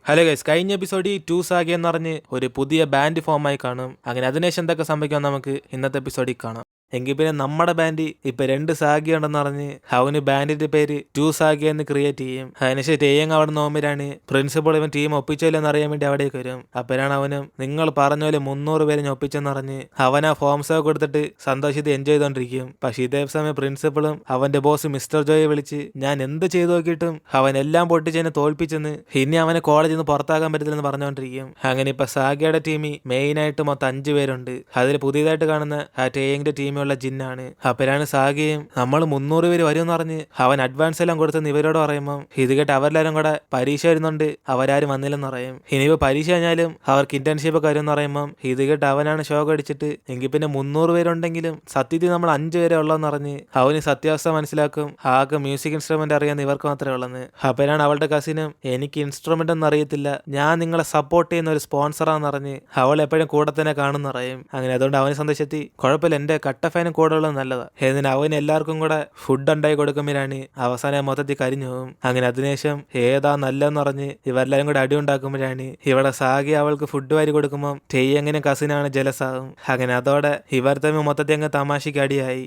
Hello guys, കഴിഞ്ഞ എപ്പിസോഡിൽ to Sagi എന്ന് പറഞ്ഞ് ഒരു പുതിയ ബാൻഡ് ഫോമായി കാണും. അങ്ങനെ അതിനുശേഷം എന്തൊക്കെ സംഭവിക്കാൻ നമുക്ക് ഇന്നത്തെ എപ്പിസോഡിൽ കാണാം. എങ്കിൽ പിന്നെ നമ്മുടെ ബാൻഡ് ഇപ്പൊ 2 സാഗി ഉണ്ടെന്ന് പറഞ്ഞ് അവന് ബാൻഡിന്റെ പേര് ടു സാഗി എന്ന് ക്രിയേറ്റ് ചെയ്യും. അതിനുശേഷം ടേയങ് അവിടെ നോമ്പിലാണ് പ്രിൻസിപ്പൾ ഇവൻ ടീം ഒപ്പിച്ചല്ലോ അറിയാൻ വേണ്ടി അവിടേക്ക് വരും. അപ്പോഴാണ് അവനും നിങ്ങൾ പറഞ്ഞ പോലെ 300 പേരെ ഞാൻ ഒപ്പിച്ചെന്ന് പറഞ്ഞ് അവൻ ആ ഫോംസ് ഒക്കെ കൊടുത്തിട്ട് സന്തോഷത്തിൽ എൻജോയ് ചെയ്തോണ്ടിരിക്കും. പക്ഷേ ഇതേ സമയം പ്രിൻസിപ്പളും അവന്റെ ബോസ് മിസ്റ്റർ ജോയെ വിളിച്ച് ഞാൻ എന്ത് ചെയ്തു നോക്കിയിട്ടും അവൻ എല്ലാം പൊട്ടിച്ചതിനെ തോൽപ്പിച്ചെന്ന് ഇനി അവനെ കോളേജിൽ നിന്ന് പുറത്താക്കാൻ പറ്റത്തില്ലെന്ന് പറഞ്ഞുകൊണ്ടിരിക്കും. അങ്ങനെ ഇപ്പൊ സാഗയുടെ ടീമിൽ മെയിനായിട്ട് മൊത്തം 5 പേരുണ്ട്. അതിൽ പുതിയതായിട്ട് കാണുന്ന ആ ടേയിങ്ങിന്റെ ടീമുള്ള ജിന്നാണ്. അപ്പോഴാണ് സാഗയും നമ്മൾ 300 പേര് വരുമെന്ന് പറഞ്ഞ് അവൻ അഡ്വാൻസ് എല്ലാം കൊടുത്തെന്ന് ഇവരോട് പറയുമ്പോൾ ഇത് കേട്ട് അവരെല്ലാരും കൂടെ പരീക്ഷ വരുന്നുണ്ട് അവരാരും വന്നില്ലെന്ന് പറയും. ഇനിയിപ്പോ പരീക്ഷ കഴിഞ്ഞാലും അവർക്ക് ഇന്റേൺഷിപ്പ് ഒക്കെ വരുമെന്ന് പറയുമ്പോൾ ഇത് കേട്ട് അവനാണ് ഷോക്ക് അടിച്ചിട്ട് എങ്കിൽ പിന്നെ 300 പേരുണ്ടെങ്കിലും സത്യത്തിൽ നമ്മൾ 5 പേരെ ഉള്ളതെന്ന് പറഞ്ഞ് അവന് സത്യാവസ്ഥ മനസ്സിലാക്കും. ആകെ മ്യൂസിക് ഇൻസ്ട്രുമെന്റ് അറിയാന്ന് ഇവർക്ക് മാത്രമേ ഉള്ളെന്ന്. അപ്പോഴാണ് അവളുടെ കസിനും എനിക്ക് ഇൻസ്ട്രുമെന്റ് ഒന്നും അറിയത്തില്ല, ഞാൻ നിങ്ങളെ സപ്പോർട്ട് ചെയ്യുന്ന ഒരു സ്പോൺസറാന്ന് പറഞ്ഞ് അവൾ എപ്പോഴും കൂടെ തന്നെ കാണുന്ന പറയും. അങ്ങനെ അതുകൊണ്ട് അവന് സന്ദേശത്തി കുഴപ്പമില്ല, എന്റെ കട്ട ഫാനും കൂടെ ഉള്ളത് നല്ലതാ. എന്നിട്ട് അവൻ എല്ലാവർക്കും കൂടെ ഫുഡ് ഉണ്ടായി കൊടുക്കുമ്പോഴാണ് അവസാനം മൊത്തത്തിൽ കരിഞ്ഞു പോകും. അങ്ങനെ അതിനുശേഷം ഏതാ നല്ലതെന്ന് പറഞ്ഞ് ഇവരെല്ലാരും കൂടെ അടി ഉണ്ടാക്കുമ്പോഴാണ് ഇവിടെ സാഗി അവൾക്ക് ഫുഡ് വാരി കൊടുക്കുമ്പോൾ ടെയ് എങ്ങനെ കസിനാണ് ജലസാകും. അങ്ങനെ അതോടെ ഇവർ തമ്മിൽ മൊത്തത്തിൽ അങ്ങ് തമാശയ്ക്ക് അടിയായി.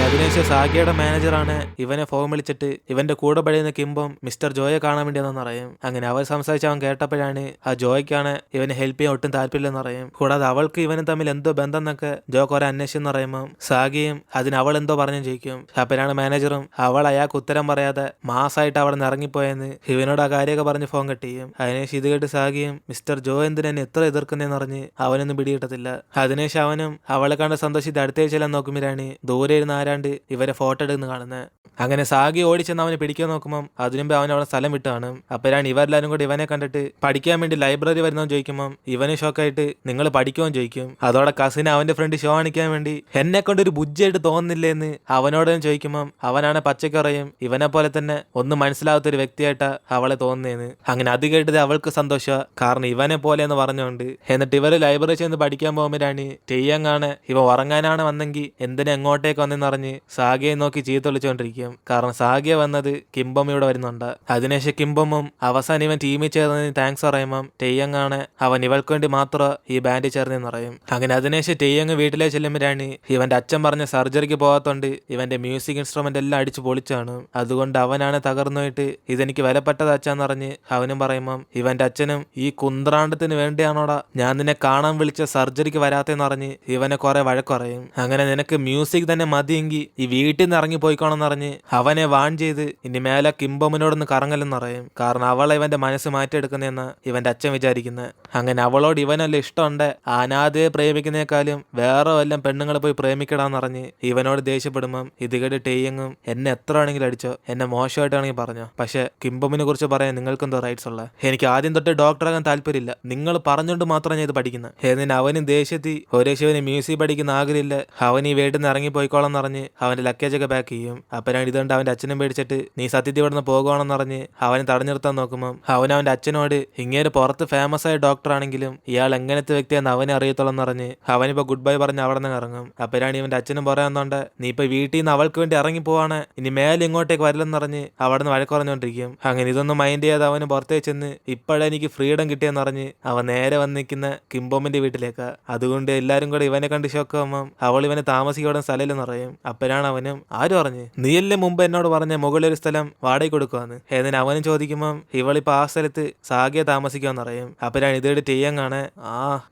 അതിനുശേഷം സാഗിയുടെ മാനേജറാണ് ഇവനെ ഫോം വിളിച്ചിട്ട് ഇവന്റെ കൂടെ പഴയുന്ന കിംബം മിസ്റ്റർ ജോയെ കാണാൻ വേണ്ടിയെന്ന് പറയും. അങ്ങനെ അവർ സംസാരിച്ച് അവൻ കേട്ടപ്പോഴാണ് ആ ജോയ്ക്കാണ് ഇവനെ ഹെൽപ്പ് ചെയ്യാൻ ഒട്ടും താല്പര്യമില്ലെന്ന് പറയും. കൂടാതെ അവൾക്ക് ഇവനും തമ്മിൽ എന്തോ ബന്ധം എന്നൊക്കെ ജോ കുറെ അന്വേഷിച്ചെന്ന് പറയുമ്പോൾ സാഗിയും അതിന് അവൾ എന്തോ പറഞ്ഞു ചോദിക്കും. അപ്പോഴാണ് മാനേജറും അവൾ അയാൾക്ക് ഉത്തരം പറയാതെ മാസമായിട്ട് അവിടെ നിന്ന് ഇറങ്ങിപ്പോയെന്ന് ഇവനോട് ആ കാര്യമൊക്കെ പറഞ്ഞ് ഫോൺ കട്ട് ചെയ്യും. അതിനുശേഷം ഇത് കേട്ട് സാഗിയും മിസ്റ്റർ ജോ എന്തിനെന്നെ എത്ര എതിർക്കുന്നതെന്ന് പറഞ്ഞ് അവനൊന്നും പിടികിട്ടത്തില്ല. അതിനുശേഷം അവനും അവളെ കണ്ട സന്തോഷിച്ച് അടുത്തേച്ചെല്ലാം നോക്കുമ്പോഴാണ് ദൂരെ ഇരുന്ന് ആരാണ്ട് ഇവരെ ഫോട്ടോ എടുക്കുന്ന കാണുന്നത്. അങ്ങനെ സാഗി ഓടിച്ചെന്ന് അവനെ പിടിക്കാൻ നോക്കുമ്പോൾ അതിനുമ്പ് അവൻ അവിടെ സ്ഥലം വിട്ട് കാണും. അപ്പോഴാണ് ഇവരെല്ലാരും കൂടി ഇവനെ കണ്ടിട്ട് പഠിക്കാൻ വേണ്ടി ലൈബ്രറി വരുന്നവൻ ചോദിക്കുമ്പോൾ ഇവന് ഷോക്കായിട്ട് നിങ്ങൾ പഠിക്കുമെന്ന് ചോദിക്കും. അതോടെ കസിന് അവന്റെ ഫ്രണ്ട് ഷോ കാണിക്കാൻ വേണ്ടി എന്നെ കൊണ്ട് ഒരു ബുജ്ജായിട്ട് തോന്നുന്നില്ലേ എന്ന് അവനോട് ചോദിക്കുമ്പോൾ അവനാണ് പച്ചക്കറിയും ഇവനെ പോലെ തന്നെ ഒന്നും മനസ്സിലാവാത്ത ഒരു വ്യക്തിയായിട്ടാ അവളെ തോന്നുന്നേന്ന്. അങ്ങനെ അത് കേട്ടത് അവൾക്ക് സന്തോഷമാണ്, കാരണം ഇവനെ പോലെ എന്ന് പറഞ്ഞുകൊണ്ട്. എന്നിട്ട് ഇവര് ലൈബ്രറി ചെന്ന് പഠിക്കാൻ പോകുമ്പോഴാണ് ടെയ്യങ്ങാണ് ഇവ ഉറങ്ങാനാണ് വന്നെങ്കിൽ എന്തിനാ എങ്ങോട്ടേക്ക് വന്നെന്ന് പറഞ്ഞ് സാഗിയെ നോക്കി ചീത്ത വിളിച്ചുകൊണ്ടിരിക്കും. കാരണം സാഗിയ വന്നത് കിംബം ഇവിടെ വരുന്നുണ്ട്. അതിനുശേഷം കിംബമും അവസാനം ഇവൻ ടീമിൽ ചേർന്നതിന് താങ്ക്സ് പറയുമ്പം ടെയ്യങ്ങാണ് അവൻ ഇവൾക്ക് വേണ്ടി മാത്രം ഈ ബാൻഡിൽ ചേർന്നെന്ന് പറയും. അങ്ങനെ അതിനുശേഷം ടെയ്യങ് വീട്ടിലേക്ക് ചെല്ലുമ്പോഴാണ് ഇവന്റെ അച്ഛൻ പറഞ്ഞ സർജറിക്ക് പോകാത്തോണ്ട് ഇവന്റെ മ്യൂസിക് ഇൻസ്ട്രുമെന്റ് എല്ലാം അടിച്ചു പൊളിച്ചാണ്. അതുകൊണ്ട് അവനാണ് തകർന്നു പോയിട്ട് ഇതെനിക്ക് വിലപ്പെട്ടത് അച്ഛന്ന് പറഞ്ഞ് അവനും പറയുമ്പം ഇവന്റെ അച്ഛനും ഈ കുന്ത്രാണ്ടത്തിന് വേണ്ടിയാണോടാ ഞാൻ നിന്നെ കാണാൻ വിളിച്ച സർജറിക്ക് വരാത്തെന്ന് പറഞ്ഞ് ഇവനെ കുറെ വഴക്ക് പറയും. അങ്ങനെ നിനക്ക് മ്യൂസിക് തന്നെ മതിയെങ്കിൽ ഈ വീട്ടിൽ നിന്ന് ഇറങ്ങി പോയിക്കോണെന്ന് പറഞ്ഞ് അവനെ വാൺ ചെയ്ത് ഇനി മേലെ കിംബമിനോടൊന്ന് കറങ്ങലെന്ന് പറയും. കാരണം അവളെ ഇവന്റെ മനസ്സ് മാറ്റിയെടുക്കുന്നതെന്ന് ഇവന്റെ അച്ഛൻ വിചാരിക്കുന്നത്. അങ്ങനെ അവളോട് ഇവനല്ല ഇഷ്ടമുണ്ട്, അനാഥയെ പ്രേമിക്കുന്നേക്കാളും വേറെ വല്ലം പെണ്ണുങ്ങളെ പോയി പ്രേമിക്കടാന്ന് പറഞ്ഞ് ഇവനോട് ദേഷ്യപ്പെടുമ്പം ഇത് കേട്ട് ടെയ്യങ്ങും എന്നെ എത്ര വേണമെങ്കിലും അടിച്ചോ, എന്നെ മോശമായിട്ടാണെങ്കിൽ പറഞ്ഞോ, പക്ഷെ കിംബമിനെ കുറിച്ച് പറയാൻ നിങ്ങൾക്കെന്തോ റൈറ്റ്സ് ഉള്ള, എനിക്ക് ആദ്യം തൊട്ട് ഡോക്ടറാകാൻ താല്പര്യമില്ല, നിങ്ങൾ പറഞ്ഞുകൊണ്ട് മാത്രം ഞാൻ ഇത് പഠിക്കുന്നത്. എന്നിട്ട് അവനും ദേഷ്യത്തിൽ ഒരേ ശിവന് മ്യൂസിക് പഠിക്കുന്ന ആഗ്രഹമില്ല, അവൻ ഈ വീട്ടിൽ നിന്ന് ഇറങ്ങി പോയിക്കോളാം പറഞ്ഞ് അവന്റെ ലക്കേജ് ഒക്കെ പാക്ക് ചെയ്യും. അപ്പോഴാണ് ഇതുകൊണ്ട് അവന്റെ അച്ഛനും പേടിച്ചിട്ട് നീ സത്യത്തിൽ ഇവിടുന്ന് പോകുവാണെന്ന് പറഞ്ഞ് അവനെ തടഞ്ഞു നിർത്താൻ നോക്കുമ്പോൾ അവന്റെ അച്ഛനോട് ഇങ്ങനെ പുറത്ത് ഫേമസ് ആയ ഡോക്ടർ ആണെങ്കിലും ഇയാൾ എങ്ങനത്തെ വ്യക്തിയാന്ന് അവനെ അറിയത്തുള്ളെന്ന് പറഞ്ഞ് അവനിപ്പോ ഗുഡ് ബൈ പറഞ്ഞ് അവിടെ നിന്ന് ഇറങ്ങും. അപ്പോഴാണ് ഇവന്റെ അച്ഛനും പറയാന്നുണ്ട് നീ ഇപ്പൊ വീട്ടിൽ നിന്ന് അവൾക്ക് വേണ്ടി ഇറങ്ങി പോവാണ്, ഇനി മേലെ ഇങ്ങോട്ടേക്ക് വരില്ലെന്ന് പറഞ്ഞ് അവിടെ നിന്ന് വഴക്ക് പറഞ്ഞുകൊണ്ടിരിക്കും. അങ്ങനെ ഇതൊന്നും മൈൻഡ് ചെയ്യാതെ അവന് പുറത്തേക്ക് ചെന്ന് ഇപ്പോഴെനിക്ക് ഫ്രീഡം കിട്ടിയെന്ന് പറഞ്ഞ് അവൻ നേരെ വന്ന് നിൽക്കുന്ന കിംബോമിന്റെ വീട്ടിലേക്ക്. അതുകൊണ്ട് എല്ലാരും കൂടെ ഇവനെ കണ്ട് ഷോക്ക് ആവുമ്പോൾ അവൾ ഇവനെ താമസിക്കോടെ സ്ഥലമില്ലെന്ന് പറയും. അപ്പോഴാണ് അവനും ആര് പറഞ്ഞു നീയല്ലേ മുമ്പ് എന്നോട് പറഞ്ഞ മുകളിലൊരു സ്ഥലം വാടക കൊടുക്കുവാന്ന്. എന്നിട്ട് അവനും ചോദിക്കുമ്പം ഇവളിപ്പോ ആ സ്ഥലത്ത് സാഗിയെ താമസിക്കുമെന്ന് പറയും. അപ്പോഴാണ് ഇതേട് ടെയ്യങ്ങാണ്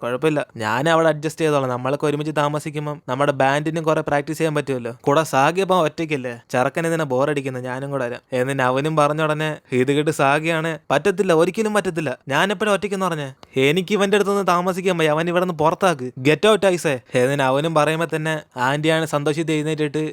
കുഴപ്പമില്ല, ഞാൻ അവിടെ അഡ്ജസ്റ്റ് ചെയ്തോളാം, നമ്മളൊക്കെ ഒരുമിച്ച് താമസിക്കുമ്പോൾ നമ്മുടെ ബാൻഡിനും കുറെ പ്രാക്ടീസ് ചെയ്യാൻ പറ്റുമല്ലോ, കൂടെ സാഗിയപ്പം ഒറ്റയ്ക്കല്ലേ, ചെറുക്കൻ ഇതിനെ ബോറടിക്കുന്നത്, ഞാനും കൂടെ വരാം. എന്നിട്ട് അവനും പറഞ്ഞ ഉടനെ ഇത് കേട്ട് സാഗിയാണ് പറ്റത്തില്ല, ഒരിക്കലും പറ്റത്തിത്തില്ല, ഞാൻ എപ്പോഴും ഒറ്റയ്ക്കെന്ന് പറഞ്ഞേ, എനിക്ക് ഇവന്റെ അടുത്തൊന്ന് താമസിക്കാൻ പോയി, അവൻ ഇവിടെ നിന്ന് പുറത്താക്ക്, ഗെറ്റ് ഔട്ട് ഐസേ. എന്നിട്ട് അവനും പറയുമ്പോ തന്നെ ആന്റിയാണ് സന്തോഷിച്ച് എഴുന്നേറ്റിട്ട്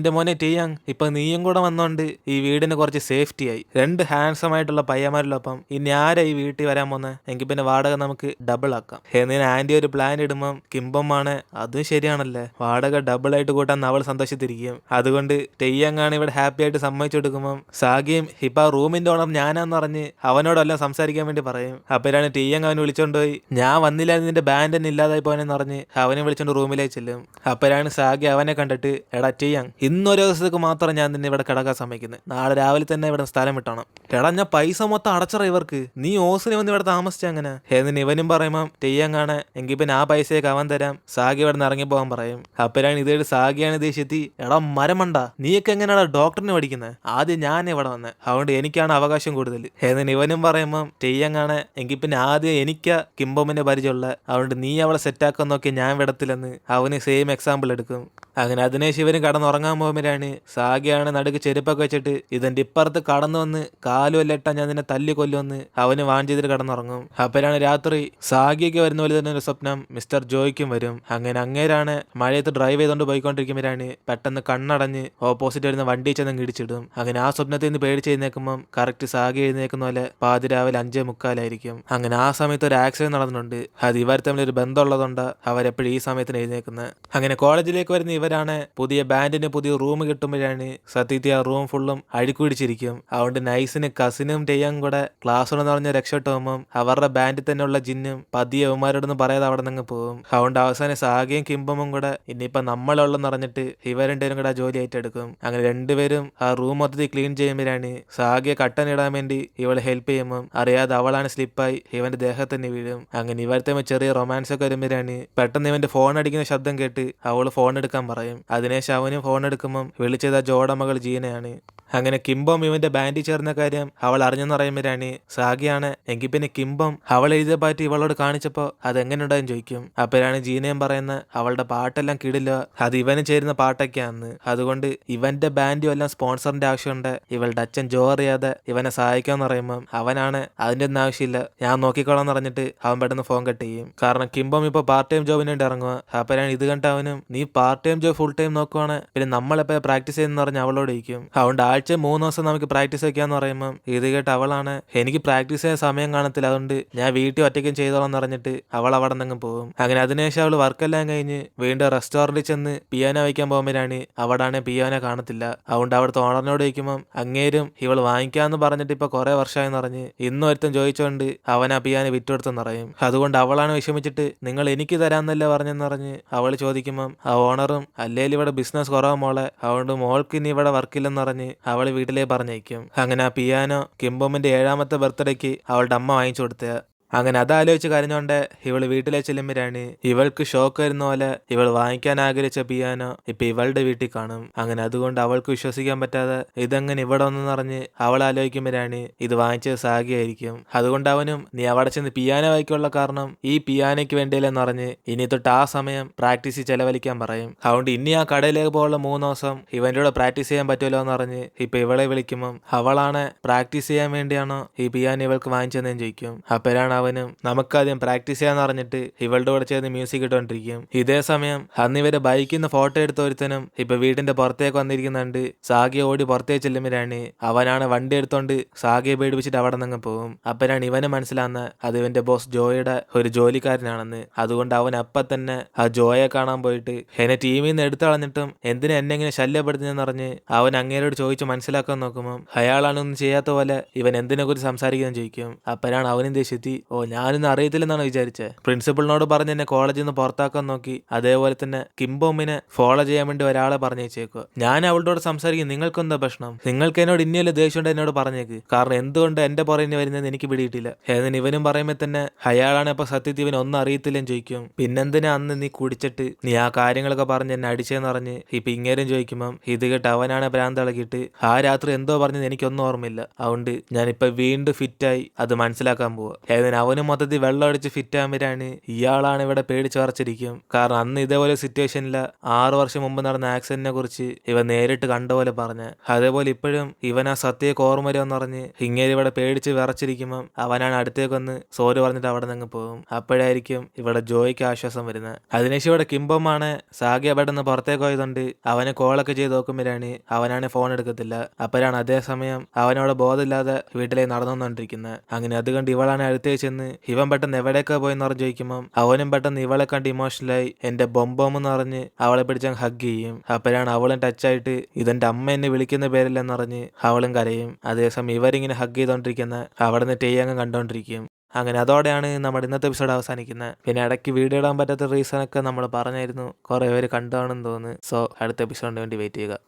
എന്റെ മോനെ ടിയാങ്, ഇപ്പൊ നീയും കൂടെ വന്നോണ്ട് ഈ വീടിന് കുറച്ച് സേഫ്റ്റി ആയി. 2 ഹാൻസം ആയിട്ടുള്ള പയ്യന്മാരിലൊപ്പം ഇനി ആരാ ഈ വീട്ടിൽ വരാൻ പോന്നെ? എങ്കിൽ പിന്നെ വാടക നമുക്ക് ഡബിൾ ആക്കാം. എന്നിന് ആന്റി ഒരു പ്ലാൻ ഇടുമ്പം കിംബമാണ് അതും ശരിയാണല്ലേ, വാടക ഡബിൾ ആയിട്ട് കൂട്ടാൻ അവൾ സന്തോഷത്തിരിക്കും. അതുകൊണ്ട് ടിയാങ് ആണ് ഇവിടെ ഹാപ്പി ആയിട്ട് സമ്മതിച്ചു കൊടുക്കുമ്പം സാഗിയും ഇപ്പൊ ആ റൂമിന്റെ ഓണർ ഞാനാന്ന് പറഞ്ഞ് അവനോടെല്ലാം സംസാരിക്കാൻ വേണ്ടി പറയും. അപ്പോഴാണ് ടിയാങ് അവനെ വിളിച്ചോണ്ടുപോയി ഞാൻ വന്നില്ല നിന്റെ ബാൻഡ് തന്നെ ഇല്ലാതായി പോയെന്ന് പറഞ്ഞ് അവനെ വിളിച്ചോണ്ട് റൂമിലേക്ക് ചെല്ലും. അപ്പോഴാണ് സാഗി അവനെ കണ്ടിട്ട് എടാ ടിയാങ്, ഇന്നൊരു ദിവസത്തേക്ക് മാത്രം ഞാൻ നിന്നെ ഇവിടെ കിടക്കാൻ സമ്മതിക്കുന്നത്, നാളെ രാവിലെ തന്നെ ഇവിടെ സ്ഥലം വിട്ടണം. എടാ ഞാൻ പൈസ മൊത്തം അടച്ചറ ഇവർക്ക്, നീ ഓസിന് വന്ന് ഇവിടെ താമസിച്ച അങ്ങനെ. എന്നിന് ഇവനും പറയുമ്പം ടിയാങ് ആണ് എങ്കിൽ പിന്നെ ആ പൈസയൊക്കെ അവൻ തരാം, സാഗി ഇവിടെ നിന്ന് ഇറങ്ങി പോകാൻ പറയും. അപ്പോഴാണ് ഇതേട് സാഗിയാണ് ദേഷ്യത്തി എടാ മരമണ്ട, നീയൊക്കെ എങ്ങനെയാടാ ഡോക്ടറിന് പഠിക്കുന്നത്? ആദ്യം ഞാൻ ഇവിടെ വന്നെ, അതുകൊണ്ട് എനിക്കാണ് അവകാശം കൂടുതൽ. എന്നിന് ഇവനും പറയുമ്പം ടിയാങ് ആണ് എങ്കിൽ പിന്നെ ആദ്യം എനിക്കാ കിംബോമിന്റെ പരിചയമുള്ള, അതുകൊണ്ട് നീ അവളെ സെറ്റാക്കാൻ നോക്കി ഞാൻ വിടത്തില്ലെന്ന് അവന് സെയിം എക്സാമ്പിൾ എടുക്കും. അങ്ങനെ അതിനെ ശിവനും കടന്നുറങ്ങാൻ പോകുമ്പോഴാണ് സാഗിയാണ് നടുക്ക് ചെരുപ്പൊക്കെ വെച്ചിട്ട് ഇതിന്റെ ഇപ്പുറത്ത് കടന്നു വന്ന് കാലുമെല്ലാം ഇട്ടാ ഞാൻ നിന്നെ തല്ലി കൊല്ലുമെന്ന് അവന് വാൺ ചെയ്തിട്ട് കടന്നുറങ്ങും. അപ്പോഴാണ് രാത്രി സാഗിക്ക് വരുന്ന പോലെ തന്നെ ഒരു സ്വപ്നം മിസ്റ്റർ ജോയ്ക്കും വരും. അങ്ങനെ അങ്ങേരാണ് മഴയത്ത് ഡ്രൈവ് ചെയ്തുകൊണ്ട് പോയിക്കൊണ്ടിരിക്കുമ്പോഴാണ് പെട്ടെന്ന് കണ്ണടഞ്ഞ് ഓപ്പോസിറ്റ് വരുന്ന വണ്ടി ചെന്ന് ഇടിച്ചിടും. അങ്ങനെ ആ സ്വപ്നത്തിൽ നിന്ന് പേടിച്ച് എഴുന്നേക്കുമ്പം കറക്റ്റ് സാഗി എഴുന്നേക്കുന്ന പോലെ പാതിരാവിലെ 5:45 അങ്ങനെ ആ സമയത്ത് ഒരു ആക്സിഡന്റ് നടന്നിട്ടുണ്ട്. അത് ഇവർ തമ്മിൽ ഒരു ബന്ധമുള്ളതുകൊണ്ട് അവരെപ്പോഴും ഈ സമയത്തിന് എഴുന്നേക്കുന്നത്. അങ്ങനെ കോളേജിലേക്ക് വരുന്ന ഇവരാണ് പുതിയ ബാൻഡിന് പുതിയ റൂം കിട്ടുമ്പോഴാണ് സത്യത്തിൽ ആ റൂം ഫുള്ളും അഴുക്കുപിടിച്ചിരിക്കും. അതുകൊണ്ട് നൈസിന് കസിനും ടെയ്യാങ് കൂടെ ക്ലാസ് എന്ന് പറഞ്ഞ രക്ഷപ്പെട്ട് പോകുമ്പം അവരുടെ ബാൻഡിൽ തന്നെയുള്ള ജിന്നും പതിയെ അവന്മാരോടൊന്നും പറയാതെ അവിടെ നിന്ന് പോകും. അതുകൊണ്ട് അവസാനം സാഗയും കിംബമും കൂടെ ഇനിയിപ്പൊ നമ്മളുള്ളെന്ന് പറഞ്ഞിട്ട് ഇവർ രണ്ടുപേരും കൂടെ ആ ജോലി ഏറ്റെടുക്കും. അങ്ങനെ രണ്ടുപേരും ആ റൂം മൊത്തത്തിൽ ക്ലീൻ ചെയ്യുമ്പോഴാണ് സാഗയെ കട്ടനിടാൻ വേണ്ടി ഇവൾ ഹെൽപ്പ് ചെയ്യുമ്പം അറിയാതെ അവളാണ് സ്ലിപ്പായി ഇവന്റെ ദേഹത്ത് തന്നെ വീഴും. അങ്ങനെ ഇവർ തമ്മിൽ ചെറിയ റൊമാൻസ് ഒക്കെ വരുമ്പോഴാണ് പെട്ടെന്ന് ഇവന്റെ ഫോൺ അടിക്കുന്ന ശബ്ദം കേട്ട് അവള് ഫോൺ എടുക്കാൻ പറയും. അതിനുശേഷം അവനും ഫോൺ എടുക്കുമ്പം വിളിച്ചത് ആ ജോയുടെ മകൾ ജീനയാണ്. അങ്ങനെ കിംബം ഇവന്റെ ബാൻഡിൽ ചേർന്ന കാര്യം അവൾ അറിഞ്ഞെന്ന് പറയുമ്പോഴാണ് സാഗിയാണ് എങ്കിൽ പിന്നെ കിംബം അവൾ എഴുതിയ പാറ്റ് ഇവളോട് കാണിച്ചപ്പോ അതെങ്ങനെയുണ്ടായെന്ന് ചോദിക്കും. അപ്പോഴാണ് ജീനയും പറയുന്ന അവളുടെ പാട്ടെല്ലാം കിടില്ല, അത് ഇവന് ചേരുന്ന പാട്ടൊക്കെയാന്ന്, അതുകൊണ്ട് ഇവന്റെ ബാൻഡും എല്ലാം സ്പോൺസറിന്റെ ആവശ്യമുണ്ട്, ഇവളുടെ അച്ഛൻ ജോ അറിയാതെ ഇവനെ സഹായിക്കാന്ന് പറയുമ്പം അവനാണ് അതിന്റെ ഒന്നും ആവശ്യമില്ല ഞാൻ നോക്കിക്കോളാം എന്ന് പറഞ്ഞിട്ട് അവൻ പെട്ടെന്ന് ഫോൺ കട്ട് ചെയ്യും. കാരണം കിംബം ഇപ്പൊ പാർട്ട് ടൈം ജോബിന് വേണ്ടി ഇറങ്ങുക. അപ്പോഴാണ് ഇത് കണ്ട അവനും നീ part time job full time നോക്കുവാണ് പിന്നെ നമ്മളെപ്പോ പ്രാക്ടീസ് ചെയ്യുന്ന പറഞ്ഞ് അവളോട് ഇരിക്കും. അതുകൊണ്ട് ആഴ്ച 3 ദിവസം നമുക്ക് പ്രാക്ടീസ് വെക്കാന്ന് പറയുമ്പം ഇത് കേട്ട് അവളാണ് എനിക്ക് പ്രാക്ടീസ് ചെയ്യാൻ സമയം കാണത്തില്ല, അതുകൊണ്ട് ഞാൻ വീട്ടിൽ ഒറ്റയ്ക്കും ചെയ്തോളാം എന്ന് പറഞ്ഞിട്ട് അവൾ അവിടെ നിന്ന് പോകും. അങ്ങനെ അതിനുശേഷം അവള് വർക്കെല്ലാം കഴിഞ്ഞ് വീണ്ടും റെസ്റ്റോറന്റിൽ ചെന്ന് പിയാനോ വയ്ക്കാൻ പോകുമ്പോഴാണ് അവിടാണ് പിയാനോ കാണത്തില്ല. അതുകൊണ്ട് അവിടുത്തെ ഓണറിനോട് ചോദിക്കുമ്പം അങ്ങേരും ഇവൾ വാങ്ങിക്കാന്ന് പറഞ്ഞിട്ട് ഇപ്പൊ കുറെ വർഷമായെന്ന് പറഞ്ഞ് ഇന്നും ഒരുത്തം ചോദിച്ചോണ്ട് അവൻ ആ പിയാനോ വിറ്റുകൊടുത്തെന്ന് പറയും. അതുകൊണ്ട് അവളാണ് വിഷമിച്ചിട്ട് നിങ്ങൾ എനിക്ക് തരാന്നല്ലേ പറഞ്ഞെന്ന് പറഞ്ഞ് അവൾ ചോദിക്കുമ്പം ആ ഓണറും അല്ലേലും ഇവിടെ ബിസിനസ് കുറവാ മോളെ, അതുകൊണ്ട് മോൾക്ക് ഇനി ഇവിടെ വർക്കില്ലെന്ന് പറഞ്ഞ് അവള് വീട്ടിലേക്ക് പറഞ്ഞയക്കും. അങ്ങനെ ആ പിയാനോ കിംബോമിന്റെ 7ാമത്തെ ബർത്ത്ഡേക്ക് അവളുടെ അമ്മ വാങ്ങിച്ചു കൊടുത്ത. അങ്ങനെ അതാലോചിച്ച് കരഞ്ഞോണ്ട് ഇവള് വീട്ടിലെ ചെല്ലുമ്പോഴാണ് ഇവൾക്ക് ഷോക്ക് വരുന്ന പോലെ ഇവൾ വാങ്ങിക്കാൻ ആഗ്രഹിച്ച പിയാനോ ഇപ്പൊ ഇവളുടെ വീട്ടിൽ കാണും. അങ്ങനെ അതുകൊണ്ട് അവൾക്ക് വിശ്വസിക്കാൻ പറ്റാതെ ഇതെങ്ങനെ ഇവിടെ ഒന്നെന്ന് പറഞ്ഞ് അവൾ ആലോചിക്കുമ്പോഴാണ് ഇത് വാങ്ങിച്ചത് സാഗിയായിരിക്കും. അതുകൊണ്ട് അവനും നീ അവിടെ ചെന്ന് പിയാനോ വായിക്കാനുള്ള കാരണം ഈ പിയാനോയ്ക്ക് വേണ്ടിയില്ലെന്ന് പറഞ്ഞ് ഇനി തൊട്ട് ആ സമയം പ്രാക്ടീസിൽ ചെലവഴിക്കാൻ പറയും. അതുകൊണ്ട് ഇനി ആ കടയിലേക്ക് പോലുള്ള 3 ദിവസം ഇവന്റെ കൂടെ പ്രാക്ടീസ് ചെയ്യാൻ പറ്റുമല്ലോ എന്ന് പറഞ്ഞ് ഇപ്പൊ ഇവളെ വിളിക്കുമ്പം അവളാണ് പ്രാക്ടീസ് ചെയ്യാൻ വേണ്ടിയാണോ ഈ പിയാനോ ഇവൾക്ക് വാങ്ങിച്ചതെന്ന് ചോദിക്കും. അപ്പോഴാണ് അവനും നമുക്കാദ്യം പ്രാക്ടീസ് ചെയ്യാന്ന് പറഞ്ഞിട്ട് ഇവളുടെ കൂടെ ചേർന്ന് മ്യൂസിക് ഇട്ടുകൊണ്ടിരിക്കും. ഇതേ സമയം അന്ന് ഇവരെ ബൈക്കിൽ നിന്ന് ഫോട്ടോ എടുത്ത ഒരുത്തനും ഇപ്പൊ വീടിന്റെ പുറത്തേക്ക് വന്നിരിക്കുന്നുണ്ട്. സാഗിയെ ഓടി പുറത്തേക്ക് ചെല്ലുമ്പോഴാണ് അവനാണ് വണ്ടി എടുത്തോണ്ട് സാഗിയെ പേടിപ്പിച്ചിട്ട് അവിടെ നിന്ന് പോകും. അപ്പോഴാണ് ഇവന് മനസ്സിലാവുന്ന അത് ഇവന്റെ ബോസ് ജോയുടെ ഒരു ജോലിക്കാരനാണെന്ന്. അതുകൊണ്ട് അവൻ അപ്പം തന്നെ ആ ജോയെ കാണാൻ പോയിട്ട് എന്നെ ടീമിൽ നിന്ന് എടുത്തു കളഞ്ഞിട്ടും എന്തിനാ എന്നെ ഇങ്ങനെ ശല്യപ്പെടുത്തുന്നതെന്ന് പറഞ്ഞ് അവൻ അങ്ങേരോട് ചോദിച്ച് മനസ്സിലാക്കാൻ നോക്കുമ്പോൾ അയാളാണൊന്നും ചെയ്യാത്ത പോലെ ഇവൻ എന്തിനെ കുറിച്ച് സംസാരിക്കുന്നതെന്ന് ചോദിക്കും. അപ്പോഴാണ് അവനും ദേഷ്യത്തി ഞാനൊന്നും അറിയത്തില്ലെന്നാണ് വിചാരിച്ചത്, പ്രിൻസിപ്പളിനോട് പറഞ്ഞ് എന്നെ കോളേജിൽ നിന്ന് പുറത്താക്കാൻ നോക്കി, അതേപോലെ തന്നെ കിംബോമിനെ ഫോളോ ചെയ്യാൻ വേണ്ടി ഒരാളെ പറഞ്ഞേച്ചേക്കുക, ഞാൻ അവളോട് സംസാരിക്കും നിങ്ങൾക്കെന്താ പ്രശ്നം, നിങ്ങൾക്ക് എന്നോട് ഇനിയല്ല ദേഷ്യമുണ്ട് എന്നോട് പറഞ്ഞേക്ക്, കാരണം എന്തുകൊണ്ട് എന്റെ പുറകെ വരുന്നതെന്ന് എനിക്ക് പിടിയിട്ടില്ല. ഏതിന് ഇവനും പറയുമ്പോൾ തന്നെ അയാളാണ് ഇപ്പൊ സത്യത്തിൽ ഇവൻ ഒന്നും അറിയത്തില്ലെന്ന് ചോദിക്കും. പിന്നെന്തിനാ അന്ന് നീ കുടിച്ചിട്ട് നീ ആ കാര്യങ്ങളൊക്കെ പറഞ്ഞ് എന്നെ അടിച്ചെന്ന് പറഞ്ഞ് ഇപ്പൊ ഇങ്ങേരും ചോദിക്കുമ്പം ഇത് കേട്ട് അവനാണ് ഭ്രാന്ത് ഇളകിയിട്ട് ആ രാത്രി എന്തോ പറഞ്ഞത് എനിക്കൊന്നും ഓർമ്മയില്ല, അതുകൊണ്ട് ഞാനിപ്പോ വീണ്ടും ഫിറ്റായി അത് മനസ്സിലാക്കാൻ പോവാ. ഏതിന് അങ്ങനെ അവനും മൊത്തത്തിൽ വെള്ളം അടിച്ച് ഫിറ്റ് ആകുമ്പോഴാണ് ഇയാളാണ് ഇവിടെ പേടിച്ച് വിറച്ചിരിക്കും. കാരണം അന്ന് ഇതേപോലെ സിറ്റുവേഷനിൽ 6 വർഷം മുമ്പ് നടന്ന ആക്സിഡന്റിനെ കുറിച്ച് ഇവൻ നേരിട്ട് കണ്ട പോലെ പറഞ്ഞ്. അതേപോലെ ഇപ്പോഴും ഇവൻ ആ സത്യയെ ഓർമ്മ വരുമെന്ന് പറഞ്ഞ് ഇങ്ങനെ ഇവിടെ പേടിച്ച് വിറച്ചിരിക്കുമ്പം അവനാണ് അടുത്തേക്ക് വന്ന് സോറി പറഞ്ഞിട്ട് അവിടെ നിന്ന് പോകും. അപ്പോഴായിരിക്കും ഇവിടെ ജോയ്ക്ക് ആശ്വാസം വരുന്നത്. അതിനുശേഷം ഇവിടെ കിംബമാണ് സാഗിയ പെട്ടെന്ന് പുറത്തേക്ക് പോയതുകൊണ്ട് അവനെ കോളൊക്കെ ചെയ്ത് നോക്കുമ്പോഴാണ് അവനാണ് ഫോൺ എടുക്കത്തില്ല. അപ്പോഴാണ് അതേസമയം അവനവിടെ ബോധമില്ലാതെ വീട്ടിലേക്ക് നടന്നുകൊണ്ടിരിക്കുന്നത്. അങ്ങനെ അത് കണ്ട് ഇവളാണ് അടുത്തേക്ക് ചെന്ന് ഇവൻ പെട്ടെന്ന് എവിടേക്കാ പോയെന്ന് പറഞ്ഞ് ചോദിക്കുമ്പം അവനും പെട്ടെന്ന് ഇവളെ കണ്ട് ഇമോഷണലായി എന്റെ ബൊംബോം എന്ന് പറഞ്ഞ് അവളെ പിടിച്ച് ഹഗ് ചെയ്യും. അപ്പോഴാണ് അവളും ടച്ചായിട്ട് ഇതെന്റെ അമ്മ എന്നെ വിളിക്കുന്ന പേരില്ലെന്ന് പറഞ്ഞ് അവളും കരയും. അതേസമയം ഇവരിങ്ങനെ ഹഗ് ചെയ്തോണ്ടിരിക്കുന്ന അവിടെ നിന്ന് ടെയ്യങ്ങ് കണ്ടോണ്ടിരിക്കും. അങ്ങനെ അതോടെയാണ് നമ്മുടെ ഇന്നത്തെ എപ്പിസോഡ് അവസാനിക്കുന്നത്. പിന്നെ ഇടയ്ക്ക് വീഡിയോ ഇടാൻ പറ്റാത്ത റീസണൊക്കെ നമ്മൾ പറഞ്ഞായിരുന്നു. കുറേ പേര് കണ്ടാണെന്ന് തോന്നുന്നു. സോ അടുത്ത എപ്പിസോഡിന് വേണ്ടി വെയിറ്റ് ചെയ്യുക.